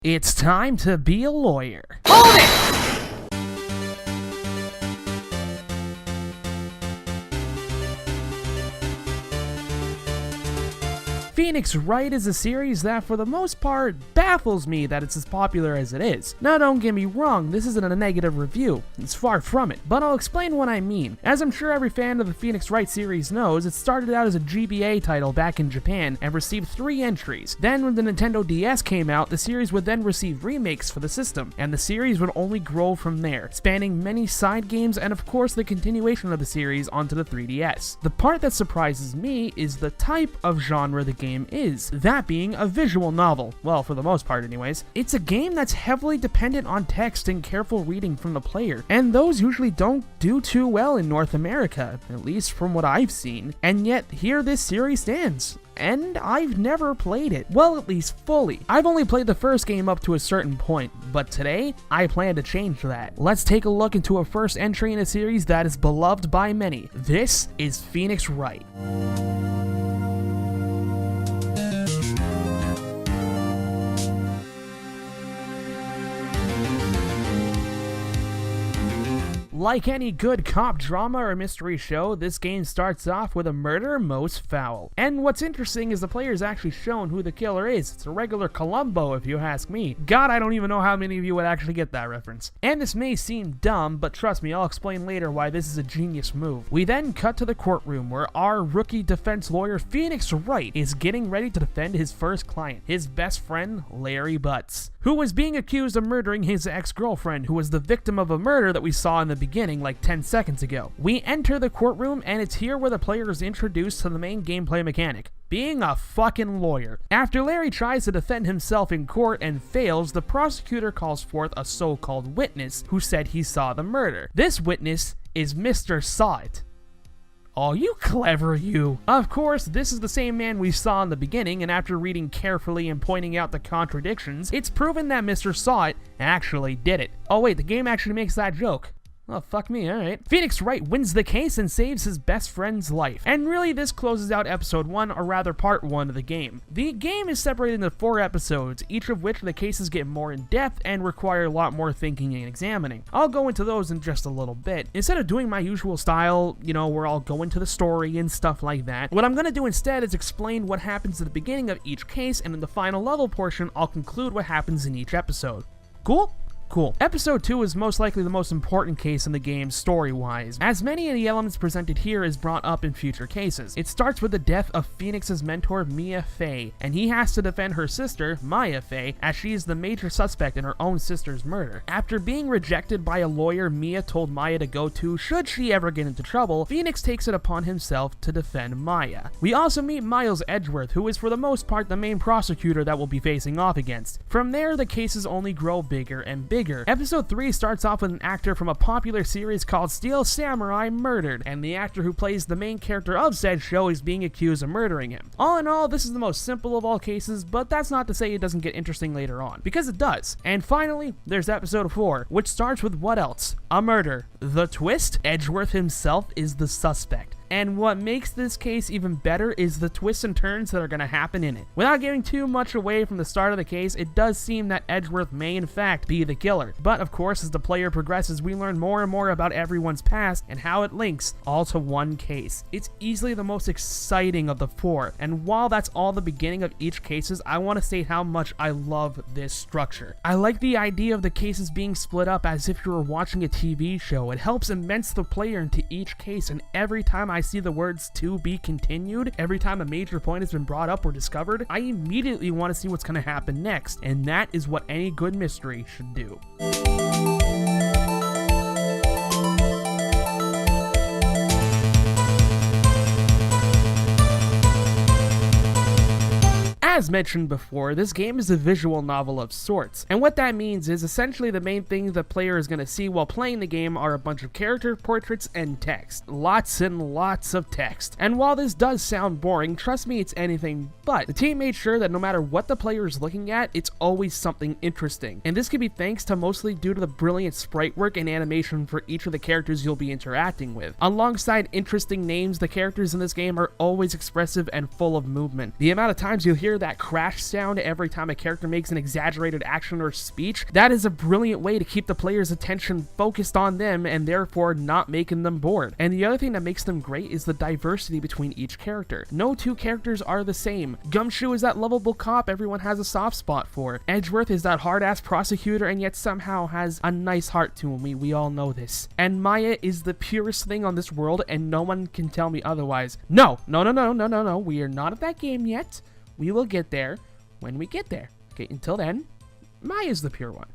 It's time to be a lawyer. Hold it! Phoenix Wright is a series that, for the most part, baffles me that it's as popular as it is. Now, don't get me wrong, this isn't a negative review. It's far from it, but I'll explain what I mean. As I'm sure every fan of the Phoenix Wright series knows, it started out as a GBA title back in Japan and received 3 entries. Then, when the Nintendo DS came out, the series would then receive remakes for the system, and the series would only grow from there, spanning many side games and, of course, the continuation of the series onto the 3DS. The part that surprises me is the type of genre the game is, that being a visual novel. Well, for the most part anyways. It's a game that's heavily dependent on text and careful reading from the player, and those usually don't do too well in North America, at least from what I've seen, and yet here this series stands. And I've never played it. Well, at least fully. I've only played the first game up to a certain point, but today, I plan to change that. Let's take a look into a first entry in a series that is beloved by many. This is Phoenix Wright. Like any good cop drama or mystery show, this game starts off with a murder most foul. And what's interesting is the player is actually shown who the killer is. It's a regular Columbo, if you ask me. God, I don't even know how many of you would actually get that reference. And this may seem dumb, but trust me, I'll explain later why this is a genius move. We then cut to the courtroom where our rookie defense lawyer, Phoenix Wright, is getting ready to defend his first client, his best friend, Larry Butts, who was being accused of murdering his ex-girlfriend, who was the victim of a murder that we saw in the beginning like 10 seconds ago. We enter the courtroom, and it's here where the player is introduced to the main gameplay mechanic, being a fucking lawyer. After Larry tries to defend himself in court and fails, the prosecutor calls forth a so-called witness who said he saw the murder. This witness is Mr. Saw It. Oh, you clever you. Of course, this is the same man we saw in the beginning, and after reading carefully and pointing out the contradictions, it's proven that Mr. Saw It actually did it. Oh wait, the game actually makes that joke. Oh, fuck me, alright. Phoenix Wright wins the case and saves his best friend's life. And really, this closes out episode 1, or rather part 1 of the game. The game is separated into 4 episodes, each of which the cases get more in depth and require a lot more thinking and examining. I'll go into those in just a little bit. Instead of doing my usual style, where I'll go into the story and stuff like that, what I'm gonna do instead is explain what happens at the beginning of each case, and in the final level portion, I'll conclude what happens in each episode. Cool? Cool. Episode 2 is most likely the most important case in the game story-wise, as many of the elements presented here is brought up in future cases. It starts with the death of Phoenix's mentor, Mia Fey, and he has to defend her sister, Maya Fey, as she is the major suspect in her own sister's murder. After being rejected by a lawyer Mia told Maya to go to should she ever get into trouble, Phoenix takes it upon himself to defend Maya. We also meet Miles Edgeworth, who is for the most part the main prosecutor that we'll be facing off against. From there, the cases only grow bigger and bigger. Episode 3 starts off with an actor from a popular series called Steel Samurai murdered, and the actor who plays the main character of said show is being accused of murdering him. All in all, this is the most simple of all cases, but that's not to say it doesn't get interesting later on, because it does. And finally, there's episode 4, which starts with what else? A murder. The twist? Edgeworth himself is the suspect. And what makes this case even better is the twists and turns that are going to happen in it. Without giving too much away from the start of the case, it does seem that Edgeworth may in fact be the killer. But of course, as the player progresses, we learn more and more about everyone's past and how it links all to one case. It's easily the most exciting of the 4, and while that's all the beginning of each cases, I want to state how much I love this structure. I like the idea of the cases being split up as if you were watching a TV show. It helps immerse the player into each case, and every time I see the words "to be continued," every time a major point has been brought up or discovered, I immediately want to see what's going to happen next, and that is what any good mystery should do. As mentioned before, this game is a visual novel of sorts, and what that means is essentially the main things the player is going to see while playing the game are a bunch of character portraits and text. Lots and lots of text. And while this does sound boring, trust me, it's anything but. The team made sure that no matter what the player is looking at, it's always something interesting. And this can be thanks to mostly due to the brilliant sprite work and animation for each of the characters you'll be interacting with. Alongside interesting names, the characters in this game are always expressive and full of movement. The amount of times you'll hear that crash sound every time a character makes an exaggerated action or speech, that is a brilliant way to keep the player's attention focused on them and therefore not making them bored. And the other thing that makes them great is the diversity between each character. No two characters are the same. Gumshoe is that lovable cop everyone has a soft spot for. Edgeworth is that hard-ass prosecutor and yet somehow has a nice heart to him. We all know this. And Maya is the purest thing on this world, and no one can tell me otherwise. No. We are not at that game yet. We will get there when we get there. Okay, until then, Maya's the pure one.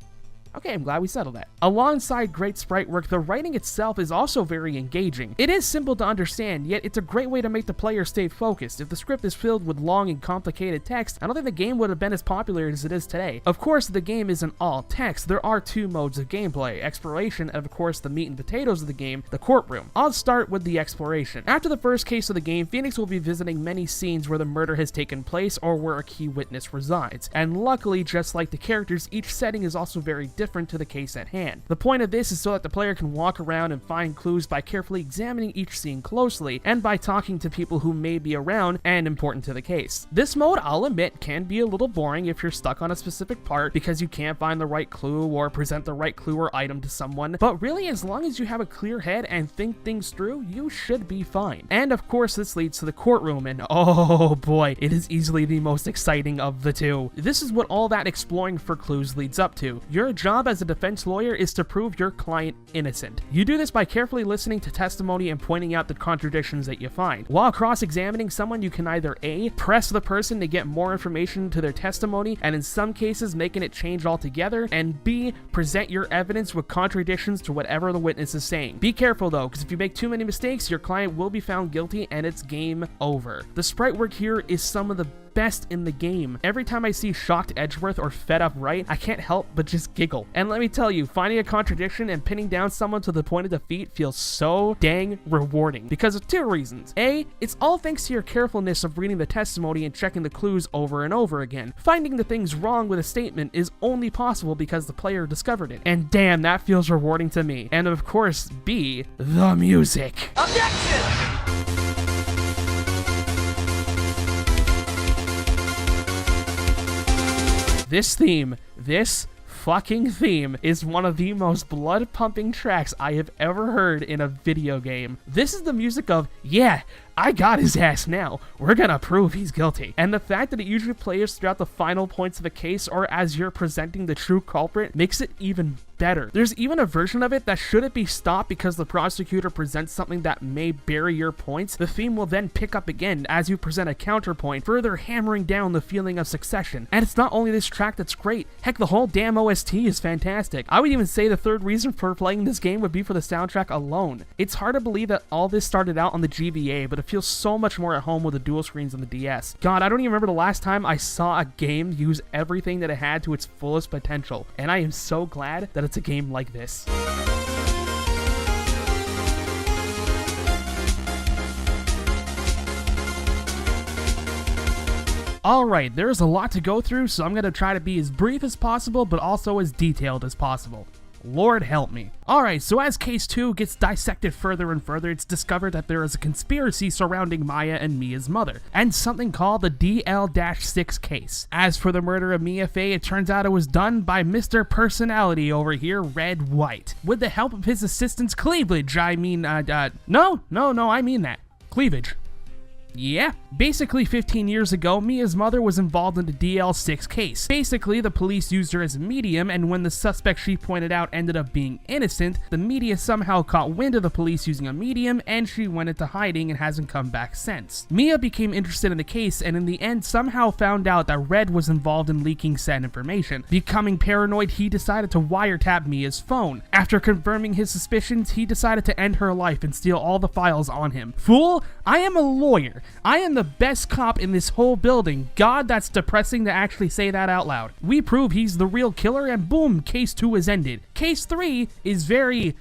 Okay, I'm glad we settled that. Alongside great sprite work, the writing itself is also very engaging. It is simple to understand, yet it's a great way to make the player stay focused. If the script is filled with long and complicated text, I don't think the game would have been as popular as it is today. Of course, the game isn't all text. There are two modes of gameplay, exploration, and of course the meat and potatoes of the game, the courtroom. I'll start with the exploration. After the first case of the game, Phoenix will be visiting many scenes where the murder has taken place or where a key witness resides. And luckily, just like the characters, each setting is also very different to the case at hand. The point of this is so that the player can walk around and find clues by carefully examining each scene closely and by talking to people who may be around and important to the case. This mode, I'll admit, can be a little boring if you're stuck on a specific part because you can't find the right clue or present the right clue or item to someone, but really as long as you have a clear head and think things through, you should be fine. And of course this leads to the courtroom, and oh boy, it is easily the most exciting of the two. This is what all that exploring for clues leads up to. Your job as a defense lawyer is to prove your client innocent. You do this by carefully listening to testimony and pointing out the contradictions that you find. While cross-examining someone, you can either A, press the person to get more information to their testimony, and in some cases making it change altogether, and B, present your evidence with contradictions to whatever the witness is saying. Be careful though, because if you make too many mistakes, your client will be found guilty and it's game over. The sprite work here is some of the best in the game. Every time I see shocked Edgeworth or fed up Wright, I can't help but just giggle. And let me tell you, finding a contradiction and pinning down someone to the point of defeat feels so dang rewarding because of two reasons. A, it's all thanks to your carefulness of reading the testimony and checking the clues over and over again. Finding the things wrong with a statement is only possible because the player discovered it. And damn, that feels rewarding to me. And of course, B, the music. Objection! This fucking theme is one of the most blood-pumping tracks I have ever heard in a video game. This is the music of, yeah, I got his ass now. We're gonna prove he's guilty. And the fact that it usually plays throughout the final points of a case or as you're presenting the true culprit makes it even better. There's even a version of it that should it be stopped because the prosecutor presents something that may bury your points, the theme will then pick up again as you present a counterpoint, further hammering down the feeling of succession. And it's not only this track that's great, heck, the whole damn OST is fantastic. I would even say the third reason for playing this game would be for the soundtrack alone. It's hard to believe that all this started out on the GBA, but it feels so much more at home with the dual screens on the DS. God, I don't even remember the last time I saw a game use everything that it had to its fullest potential, and I am so glad that it's a game like this. Alright, there's a lot to go through, so I'm going to try to be as brief as possible, but also as detailed as possible. Lord help me. Alright, so as case 2 gets dissected further and further, it's discovered that there is a conspiracy surrounding Maya and Mia's mother, and something called the DL-6 case. As for the murder of Mia Fey, it turns out it was done by Mr. Personality over here, Red White. With the help of his assistants, Cleavage, I mean that. Cleavage. Yeah. Basically 15 years ago, Mia's mother was involved in the DL-6 case. Basically, the police used her as a medium, and when the suspect she pointed out ended up being innocent, the media somehow caught wind of the police using a medium, and she went into hiding and hasn't come back since. Mia became interested in the case, and in the end somehow found out that Red was involved in leaking said information. Becoming paranoid, he decided to wiretap Mia's phone. After confirming his suspicions, he decided to end her life and steal all the files on him. Fool, I am a lawyer. I am the best cop in this whole building. God, that's depressing to actually say that out loud. We prove he's the real killer, and boom, case 2 is ended. Case 3 is very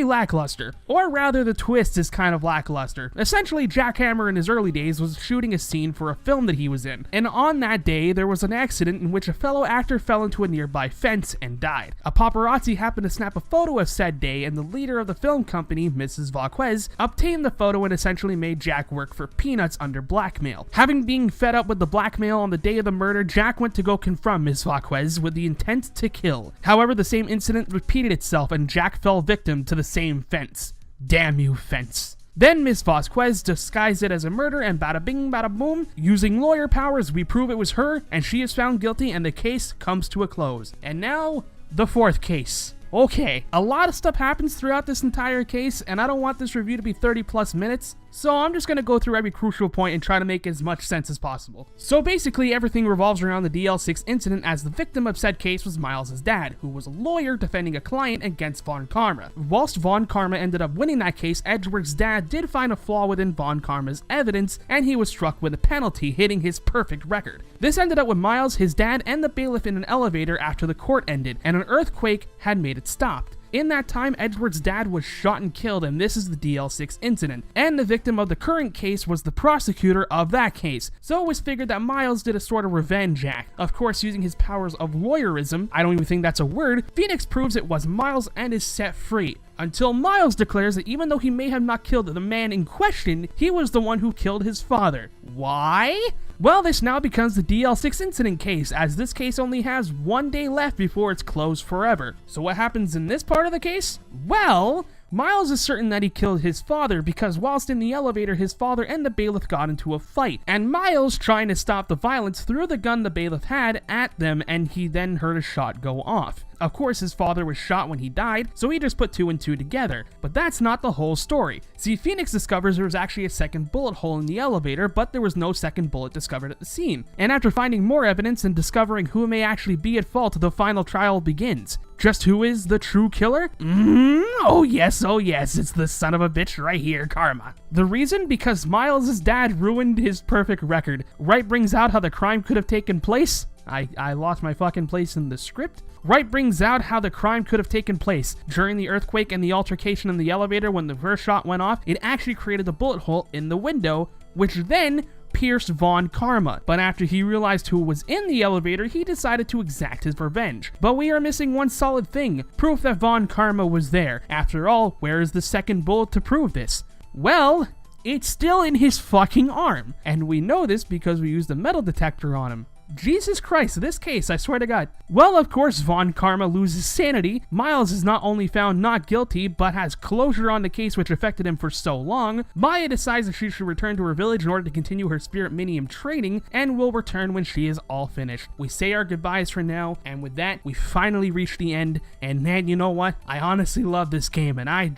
lackluster. Or rather, the twist is kind of lackluster. Essentially, Jack Hammer in his early days was shooting a scene for a film that he was in. And on that day, there was an accident in which a fellow actor fell into a nearby fence and died. A paparazzi happened to snap a photo of said day, and the leader of the film company, Mrs. Vasquez, obtained the photo and essentially made Jack work for peanuts under blackmail. Having been fed up with the blackmail on the day of the murder, Jack went to go confront Ms. Vasquez with the intent to kill. However, the same incident repeated itself and Jack fell victim to the same fence. Damn you, fence. Then Ms. Vasquez disguised it as a murder and bada bing bada boom, using lawyer powers we prove it was her and she is found guilty and the case comes to a close. And now, the fourth case. Okay, a lot of stuff happens throughout this entire case and I don't want this review to be 30 plus minutes, so I'm just going to go through every crucial point and try to make as much sense as possible. So basically everything revolves around the DL6 incident, as the victim of said case was Miles' dad, who was a lawyer defending a client against Von Karma. Whilst Von Karma ended up winning that case, Edward's dad did find a flaw within Von Karma's evidence and he was struck with a penalty, hitting his perfect record. This ended up with Miles, his dad, and the bailiff in an elevator after the court ended, and an earthquake had made it stopped. In that time, Edward's dad was shot and killed, and this is the DL6 incident. And the victim of the current case was the prosecutor of that case. So it was figured that Miles did a sort of revenge act. Of course, using his powers of lawyerism, I don't even think that's a word, Phoenix proves it was Miles and is set free. Until Miles declares that even though he may have not killed the man in question, he was the one who killed his father. Why? Well, this now becomes the DL6 incident case, as this case only has 1 day left before it's closed forever. So what happens in this part of the case? Well, Miles is certain that he killed his father because whilst in the elevator, his father and the bailiff got into a fight, and Miles, trying to stop the violence, threw the gun the bailiff had at them, and he then heard a shot go off. Of course, his father was shot when he died, so he just put 2 and 2 together. But that's not the whole story. See, Phoenix discovers there was actually a second bullet hole in the elevator, but there was no second bullet discovered at the scene. And after finding more evidence and discovering who may actually be at fault, the final trial begins. Just who is the true killer? Oh yes, it's the son of a bitch right here, Karma. The reason? Because Miles' dad ruined his perfect record. Wright brings out how the crime could have taken place. I lost my fucking place in the script. Wright brings out how the crime could have taken place. During the earthquake and the altercation in the elevator, when the first shot went off, it actually created a bullet hole in the window, which then pierced Von Karma. But after he realized who was in the elevator, he decided to exact his revenge. But we are missing one solid thing, proof that Von Karma was there. After all, where is the second bullet to prove this? Well, it's still in his fucking arm. And we know this because we used the metal detector on him. Jesus Christ, this case, I swear to God. Well, of course, Von Karma loses sanity. Miles is not only found not guilty, but has closure on the case which affected him for so long. Maya decides that she should return to her village in order to continue her spirit minium training, and will return when she is all finished. We say our goodbyes for now, and with that, we finally reach the end. And man, you know what? I honestly love this game, and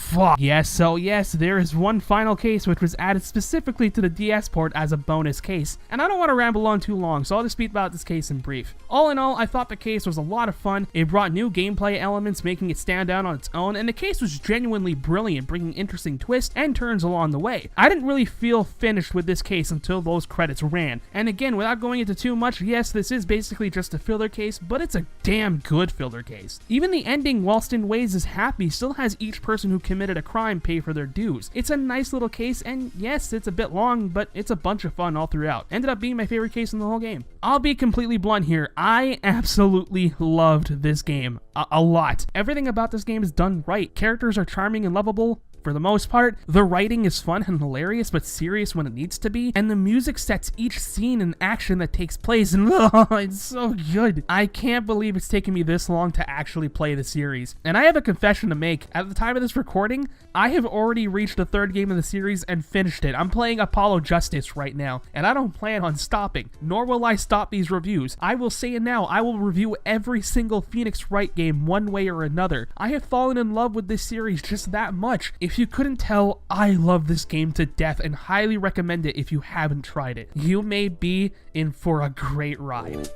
fuck. Yes, there is one final case which was added specifically to the DS port as a bonus case, and I don't want to ramble on too long, so I'll just speak about this case in brief. All in all, I thought the case was a lot of fun. It brought new gameplay elements, making it stand out on its own, and the case was genuinely brilliant, bringing interesting twists and turns along the way. I didn't really feel finished with this case until those credits ran, and again, without going into too much, yes, this is basically just a filler case, but it's a damn good filler case. Even the ending, whilst in ways is happy, still has each person who committed a crime pay for their dues. It's a nice little case, and yes, it's a bit long, but it's a bunch of fun all throughout. Ended up being my favorite case in the whole game. I'll be completely blunt here. I absolutely loved this game. A lot. Everything about this game is done right. Characters are charming and lovable. For the most part, the writing is fun and hilarious, but serious when it needs to be, and the music sets each scene and action that takes place, and it's so good. I can't believe it's taken me this long to actually play the series. And I have a confession to make. At the time of this recording, I have already reached the 3rd game of the series and finished it. I'm playing Apollo Justice right now, and I don't plan on stopping, nor will I stop these reviews. I will say it now, I will review every single Phoenix Wright game one way or another. I have fallen in love with this series just that much. If you couldn't tell, I love this game to death and highly recommend it if you haven't tried it. You may be in for a great ride.